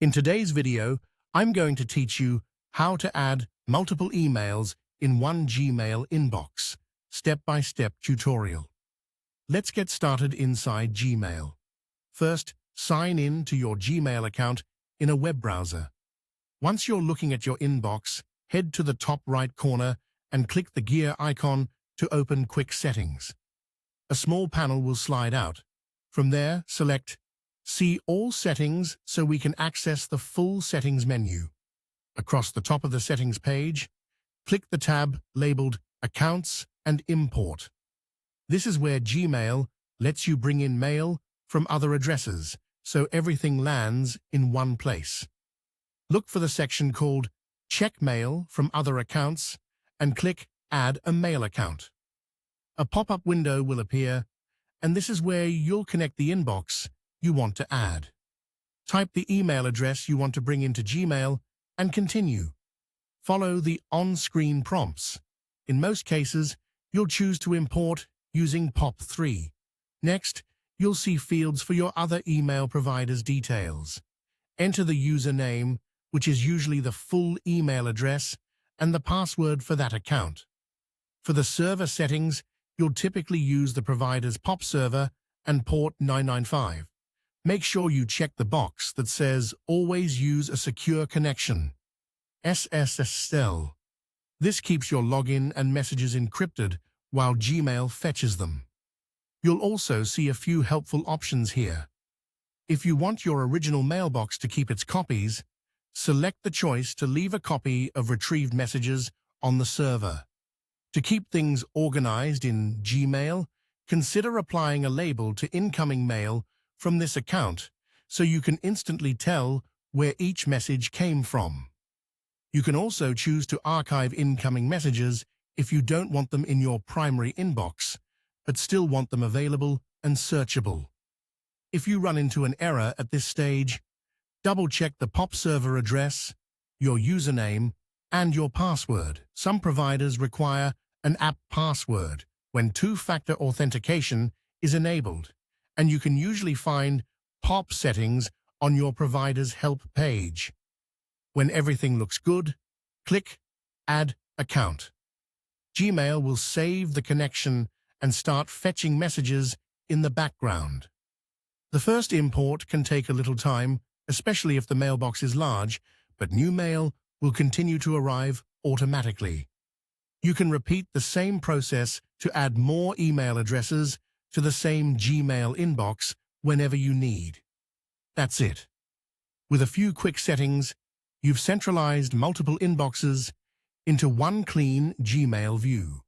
In today's video, I'm going to teach you how to add multiple emails in one Gmail inbox, step-by-step tutorial. Let's get started inside Gmail. First, sign in to your Gmail account in a web browser. Once you're looking at your inbox, head to the top right corner and click the gear icon to open Quick Settings. A small panel will slide out. From there, select See All Settings so we can access the full settings menu. Across the top of the settings page, click the tab labeled Accounts and Import. This is where Gmail lets you bring in mail from other addresses, so everything lands in one place. Look for the section called Check Mail from Other Accounts and click Add a Mail Account. A pop-up window will appear, and this is where you'll connect the inbox you want to add. Type the email address you want to bring into Gmail and continue. Follow the on-screen prompts. In most cases, you'll choose to import using POP3. Next, you'll see fields for your other email provider's details. Enter the username, which is usually the full email address, and the password for that account. For the server settings, you'll typically use the provider's POP server and port 995. Make sure you check the box that says Always use a secure connection, SSL. This keeps your login and messages encrypted while Gmail fetches them. You'll also see a few helpful options here. If you want your original mailbox to keep its copies, select the choice to leave a copy of retrieved messages on the server. To keep things organized in Gmail, consider applying a label to incoming mail from this account so you can instantly tell where each message came from. You can also choose to archive incoming messages if you don't want them in your primary inbox, but still want them available and searchable. If you run into an error at this stage, double-check the POP server address, your username, and your password. Some providers require an app password when two-factor authentication is enabled, and you can usually find POP settings on your provider's help page. When everything looks good, click Add Account. Gmail will save the connection and start fetching messages in the background. The first import can take a little time, especially if the mailbox is large, but new mail will continue to arrive automatically. You can repeat the same process to add more email addresses to the same Gmail inbox whenever you need. That's it. With a few quick settings, you've centralized multiple inboxes into one clean Gmail view.